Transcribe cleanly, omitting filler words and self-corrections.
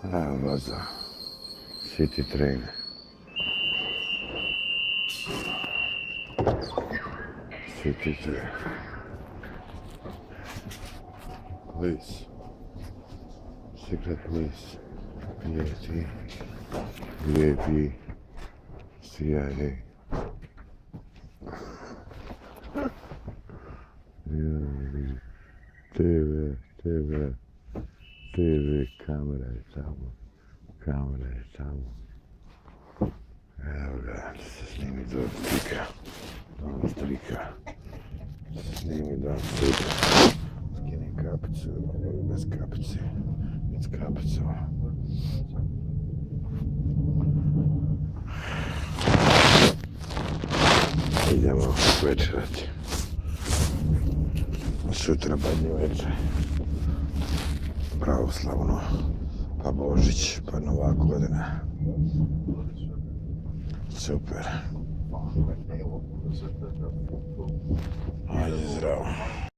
Evo voza. City train. City train. Police. Secret police. PAT. VIP. CIA. TV, kamera je tamo. Kamera je tamo. Evo ga, da se snimi dom Strika. Dom Strika. Snimi dom Strika. Skini kapicu, ovo je bez kapice. Bez kapicu. Idemo večerati. Sutra badnje večer. Pravoslavno, pa Božić, pa Nova godina. Super. Ajde zdravo.